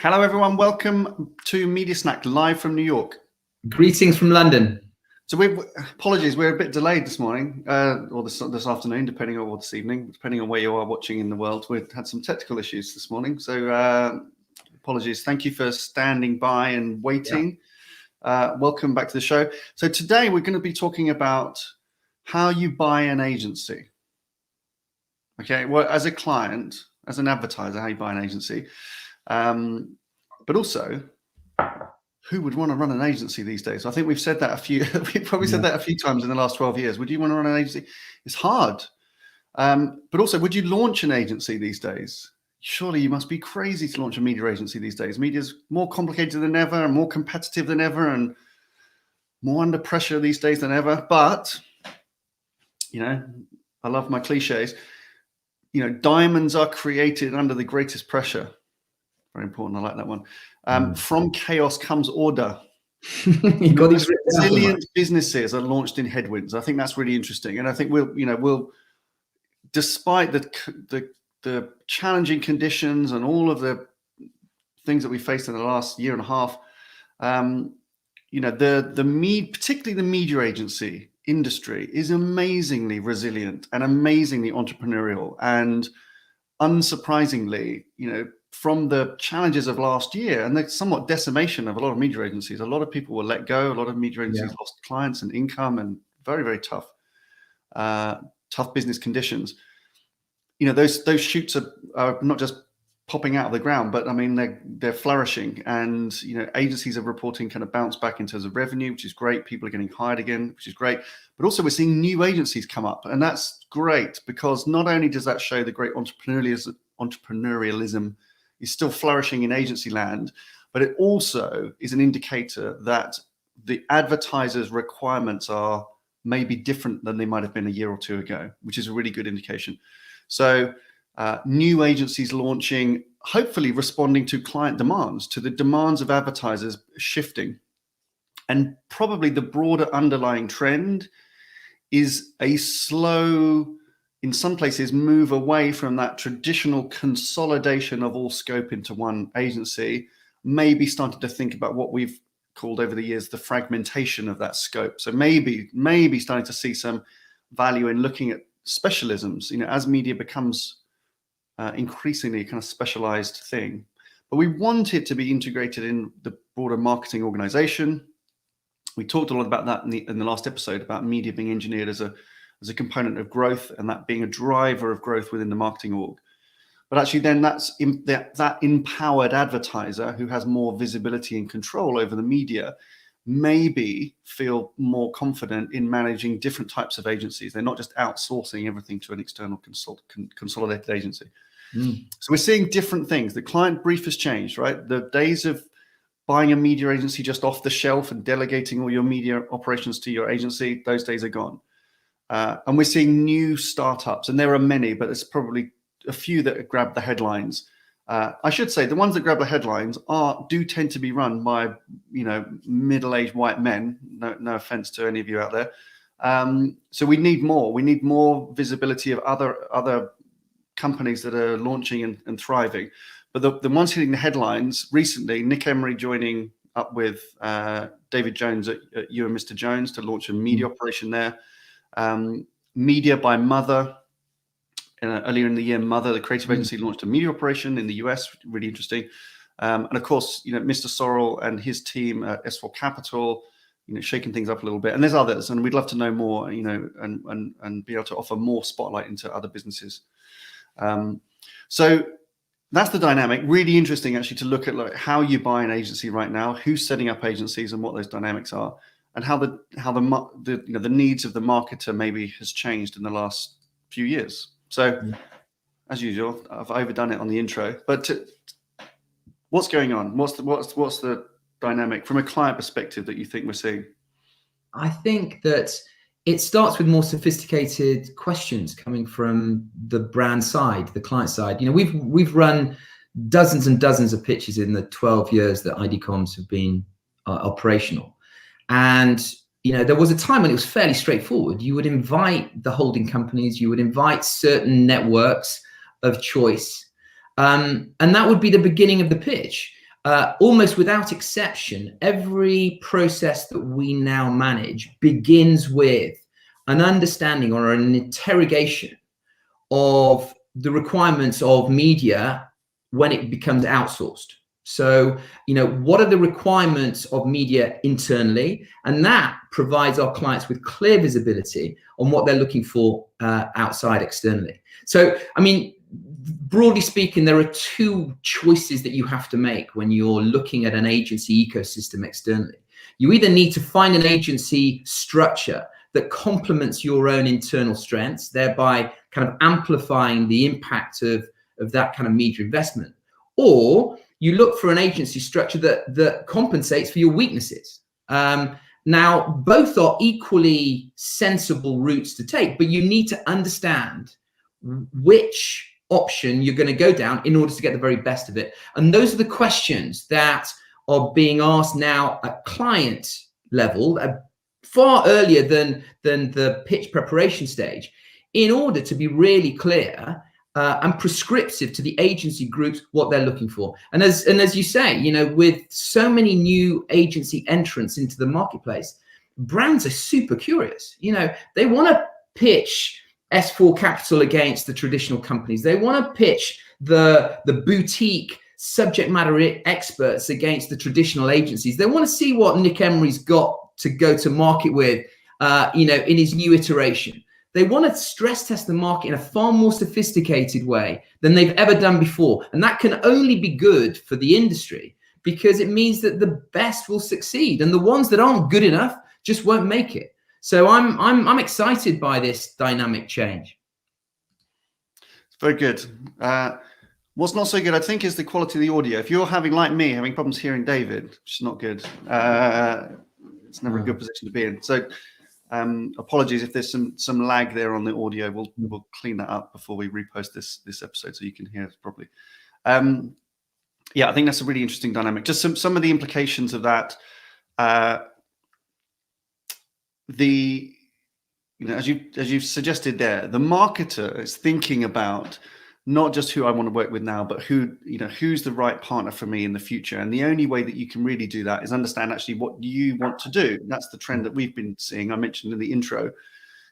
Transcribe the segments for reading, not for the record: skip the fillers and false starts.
Hello, everyone. Welcome to Media Snack live from New York. Greetings from London. So apologies, we're a bit delayed this morning, or this afternoon, depending on, or this evening, depending on where you are watching in the world. We've had some technical issues this morning, so apologies. Thank you for standing by and waiting. Yeah. Welcome back to the show. So today we're going to be talking about how you buy an agency. Okay, well, as a client, as an advertiser, how you buy an agency, but also who would want to run an agency these days? I think we've said that we've probably said that a few times in the last 12 years. Would you want to run an agency? It's hard. But also, would you launch an agency these days? Surely you must be crazy to launch a media agency these days. Media's more complicated than ever and more competitive than ever and more under pressure these days than ever. But, you know, I love my cliches. You know, diamonds are created under the greatest pressure. Very important. I like that one. From chaos comes order. Resilient businesses are launched in headwinds. I think that's really interesting, and I think we'll, despite the challenging conditions and all of the things that we faced in the last year and a half, particularly the media agency industry is amazingly resilient and amazingly entrepreneurial, and unsurprisingly, from the challenges of last year and the somewhat decimation of a lot of media agencies, a lot of people were let go. A lot of media agencies lost clients and income, and very, very tough business conditions. Those shoots are not just popping out of the ground, but I mean they're flourishing, and agencies are reporting kind of bounce back in terms of revenue, which is great. People are getting hired again, which is great. But also we're seeing new agencies come up, and that's great because not only does that show the great entrepreneurialism is still flourishing in agency land, but it also is an indicator that the advertisers' requirements are maybe different than they might have been a year or two ago, which is a really good indication. So new agencies launching, hopefully responding to client demands, to the demands of advertisers shifting. And probably the broader underlying trend is a slow, in some places, move away from that traditional consolidation of all scope into one agency, maybe starting to think about what we've called over the years the fragmentation of that scope. So maybe starting to see some value in looking at specialisms, as media becomes increasingly a kind of specialized thing. But we want it to be integrated in the broader marketing organization. We talked a lot about that in the last episode, about media being engineered as a component of growth, and that being a driver of growth within the marketing org. But actually then that empowered advertiser who has more visibility and control over the media maybe feel more confident in managing different types of agencies. They're not just outsourcing everything to an external consolidated agency. So we're seeing different things. The client brief has changed, right? The days of buying a media agency just off the shelf and delegating all your media operations to your agency, those days are gone. And we're seeing new startups, and there are many, but there's probably a few that grab the headlines. I should say the ones that grab the headlines do tend to be run by middle-aged white men. No offense to any of you out there. So we need more. We need more visibility of other companies that are launching and thriving. But the ones hitting the headlines recently, Nick Emery joining up with David Jones at You and Mr. Jones to launch a media operation there. Media by Mother. Earlier in the year, Mother, the creative agency, launched a media operation in the US, really interesting. And of course, Mr. Sorrell and his team at S4 Capital, shaking things up a little bit. And there's others, and we'd love to know more, and be able to offer more spotlight into other businesses. So that's the dynamic. Really interesting, actually, to look at how you buy an agency right now, who's setting up agencies, and what those dynamics are, and how the needs of the marketer maybe has changed in the last few years. So, as usual, I've overdone it on the intro. But what's going on? What's the dynamic from a client perspective that you think we're seeing? I think that it starts with more sophisticated questions coming from the brand side, the client side. We've run dozens and dozens of pitches in the 12 years that ID Comms have been operational, and there was a time when it was fairly straightforward. You would invite the holding companies, you would invite certain networks of choice, and that would be the beginning of the pitch. almost without exception, every process that we now manage begins with an understanding or an interrogation of the requirements of media when it becomes outsourced. So, what are the requirements of media internally? And that provides our clients with clear visibility on what they're looking for outside externally. So, I mean, broadly speaking, there are two choices that you have to make when you're looking at an agency ecosystem externally. You either need to find an agency structure that complements your own internal strengths, thereby kind of amplifying the impact of that kind of media investment, or you look for an agency structure that compensates for your weaknesses. Now, both are equally sensible routes to take, but you need to understand which option you're going to go down in order to get the very best of it. And those are the questions that are being asked now at client level, far earlier than the pitch preparation stage, in order to be really clear and prescriptive to the agency groups what they're looking for. And as you say, with so many new agency entrants into the marketplace, brands are super curious. They want to pitch S4 Capital against the traditional companies. They want to pitch the boutique subject matter experts against the traditional agencies. They want to see what Nick Emery's got to go to market with, in his new iteration. They want to stress test the market in a far more sophisticated way than they've ever done before. And that can only be good for the industry, because it means that the best will succeed and the ones that aren't good enough just won't make it. So I'm excited by this dynamic change. It's very good. What's not so good, I think, is the quality of the audio. If you're having problems hearing David, which is not good, it's never a good position to be in. So apologies if there's some lag there on the audio. We'll clean that up before we repost this episode so you can hear it properly. Yeah, I think that's a really interesting dynamic. Just some of the implications of that. As you've suggested there, the marketer is thinking about not just who I want to work with now, but who's the right partner for me in the future. And the only way that you can really do that is understand actually what you want to do. And that's the trend that we've been seeing. I mentioned in the intro,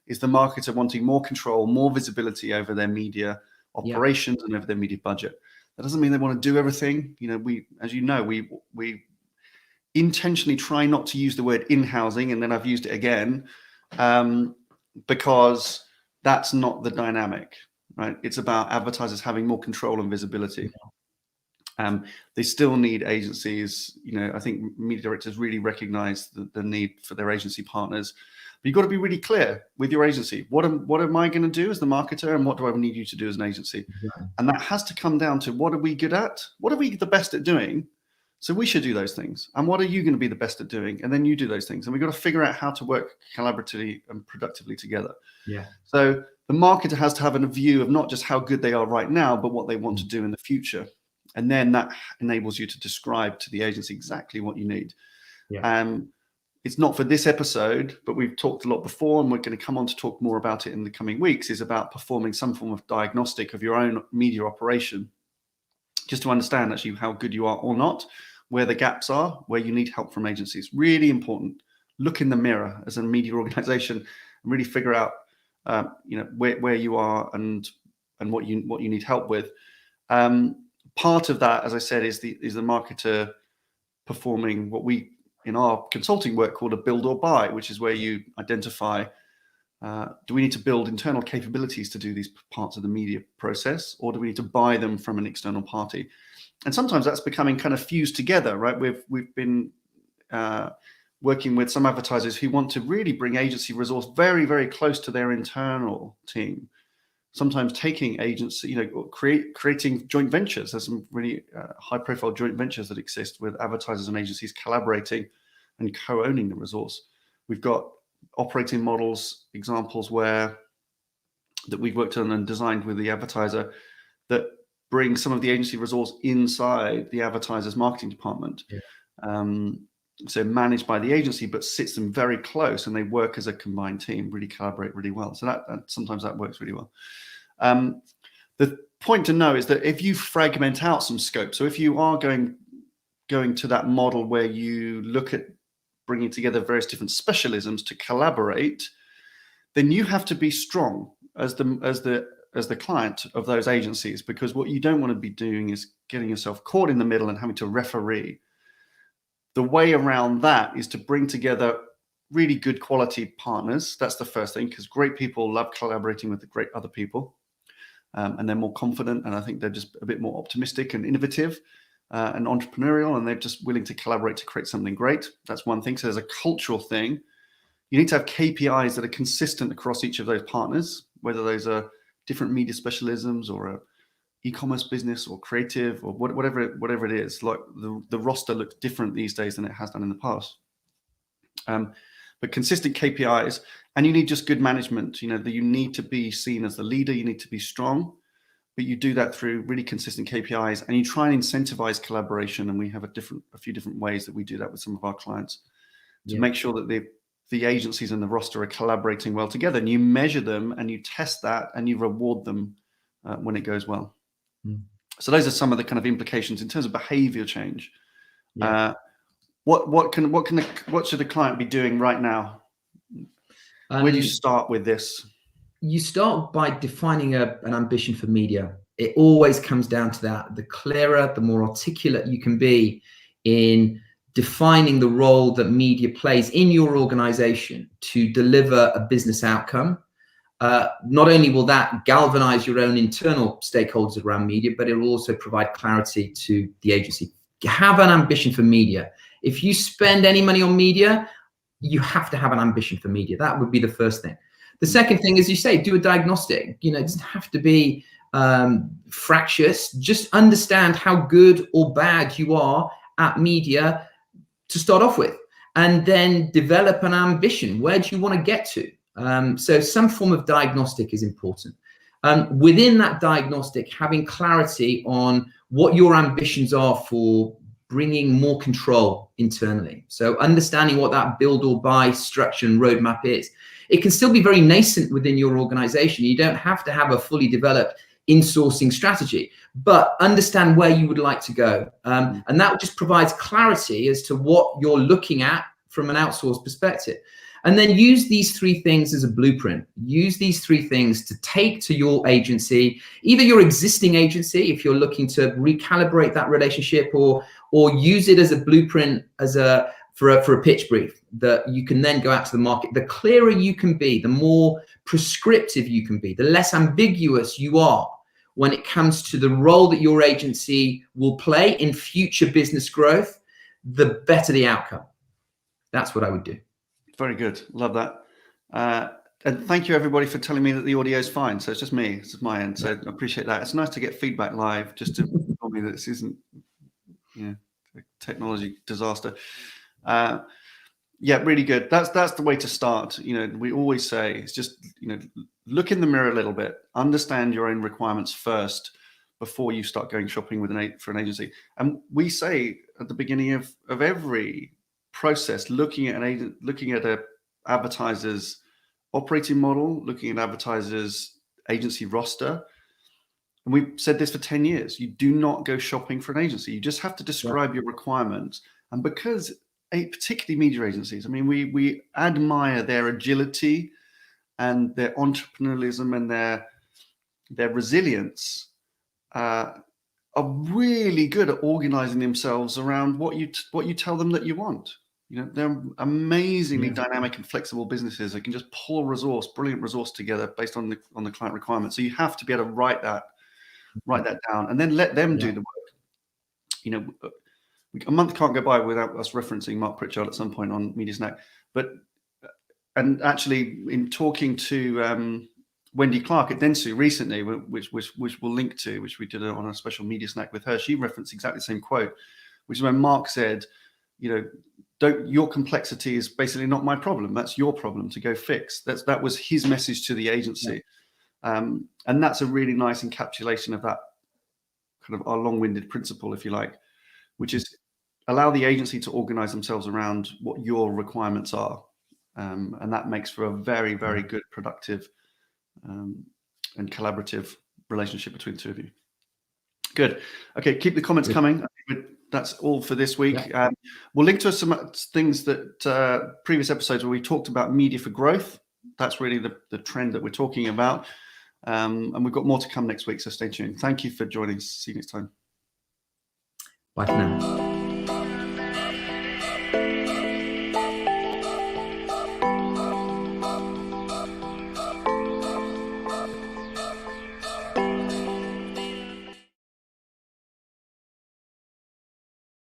is the marketer wanting more control, more visibility over their media operations and over their media budget. That doesn't mean they want to do everything. We intentionally try not to use the word in-housing, and then I've used it again, because that's not the dynamic. Right, it's about advertisers having more control and visibility. They still need agencies. I think media directors really recognize the need for their agency partners. But you've got to be really clear with your agency. What am I going to do as the marketer, and what do I need you to do as an agency? Yeah. And that has to come down to, what are we good at? What are we the best at doing? So we should do those things. And what are you going to be the best at doing? And then you do those things. And we've got to figure out how to work collaboratively and productively together. Yeah. So the marketer has to have a view of not just how good they are right now, but what they want to do in the future. And then that enables you to describe to the agency exactly what you need. Yeah. It's not for this episode, but we've talked a lot before, and we're going to come on to talk more about it in the coming weeks, is about performing some form of diagnostic of your own media operation, just to understand actually how good you are or not, where the gaps are, where you need help from agencies. Really important. Look in the mirror as a media organization and really figure out where you are and what you need help with. Part of that, as I said, is the marketer performing what we in our consulting work called a build or buy, which is where you identify, do we need to build internal capabilities to do these parts of the media process, or do we need to buy them from an external party? And sometimes that's becoming kind of fused together, right? We've been working with some advertisers who want to really bring agency resource very, very close to their internal team. Sometimes taking agency, creating joint ventures. There's some really high-profile joint ventures that exist with advertisers and agencies collaborating and co-owning the resource. We've got operating models, examples that we've worked on and designed with the advertiser that bring some of the agency resource inside the advertiser's marketing department. Yeah. So managed by the agency, but sits them very close, and they work as a combined team, really collaborate really well. So that sometimes that works really well. The point to know is that if you fragment out some scope, so if you are going going to that model where you look at bringing together various different specialisms to collaborate, then you have to be strong as the client of those agencies, because what you don't want to be doing is getting yourself caught in the middle and having to referee. The way around that is to bring together really good quality partners. That's the first thing, because great people love collaborating with the great other people, and they're more confident, and I think they're just a bit more optimistic and innovative and entrepreneurial, and they're just willing to collaborate to create something great. That's one thing. So there's a cultural thing. You need to have KPIs that are consistent across each of those partners, whether those are different media specialisms or a e-commerce business or creative or whatever it is. Like the roster looks different these days than it has done in the past. But consistent KPIs, and you need just good management. You know, that you need to be seen as the leader. You need to be strong, but you do that through really consistent KPIs, and you try and incentivize collaboration. And we have a few different ways that we do that with some of our clients to make sure that the agencies and the roster are collaborating well together. And you measure them and you test that and you reward them when it goes well. So those are some of the kind of implications in terms of behavior change. What should the client be doing right now? Where do you start with this? You start by defining an ambition for media. It always comes down to that. The clearer, the more articulate you can be in defining the role that media plays in your organization to deliver a business outcome. Not only will that galvanize your own internal stakeholders around media, but it will also provide clarity to the agency. Have an ambition for media. If you spend any money on media, you have to have an ambition for media. That would be the first thing. The second thing, as you say, do a diagnostic. You know, it doesn't have to be fractious. Just understand how good or bad you are at media to start off with, and then develop an ambition. Where do you want to get to? So some form of diagnostic is important. Within that diagnostic, having clarity on what your ambitions are for bringing more control internally. So understanding what that build or buy structure and roadmap is. It can still be very nascent within your organization. You don't have to have a fully developed in-sourcing strategy, but understand where you would like to go. And that just provides clarity as to what you're looking at from an outsourced perspective. And then use these three things as a blueprint. Use these three things to take to your agency, either your existing agency, if you're looking to recalibrate that relationship, or use it as a blueprint for a pitch brief that you can then go out to the market. The clearer you can be, the more prescriptive you can be, the less ambiguous you are when it comes to the role that your agency will play in future business growth, the better the outcome. That's what I would do. Very good. Love that. And thank you everybody for telling me that the audio is fine. So it's just me, it's my end. So I appreciate that. It's nice to get feedback live, just to tell me that this isn't, a technology disaster. Yeah, really good. That's the way to start. We always say it's just, look in the mirror a little bit, understand your own requirements first before you start going shopping for an agency. And we say at the beginning of every process, looking at a advertiser's operating model, looking at advertiser's agency roster. And we've said this for 10 years. You do not go shopping for an agency. You just have to describe your requirements. And because particularly media agencies, I mean, we admire their agility and their entrepreneurialism and their resilience, are really good at organizing themselves around what you tell them that you want. They're amazingly dynamic and flexible businesses that can just pull brilliant resource together based on the client requirements. So you have to be able to write that down and then let them do the work. A month can't go by without us referencing Mark Pritchard at some point on Media Snack. And actually, in talking to Wendy Clark at Dentsu recently, which we'll link to, which we did on a special Media Snack with her, she referenced exactly the same quote, which is when Mark said, your complexity is basically not my problem. That's your problem to go fix. That was his message to the agency. And that's a really nice encapsulation of that kind of our long-winded principle, if you like, which is allow the agency to organize themselves around what your requirements are. And that makes for a very, very good, productive and collaborative relationship between the two of you. Good. Okay, keep the comments coming. that's all for this week. We'll link to some things that previous episodes where we talked about media for growth. That's really the trend that we're talking about. And we've got more to come next week, so stay tuned. Thank you for joining us. See you next time. Bye for now.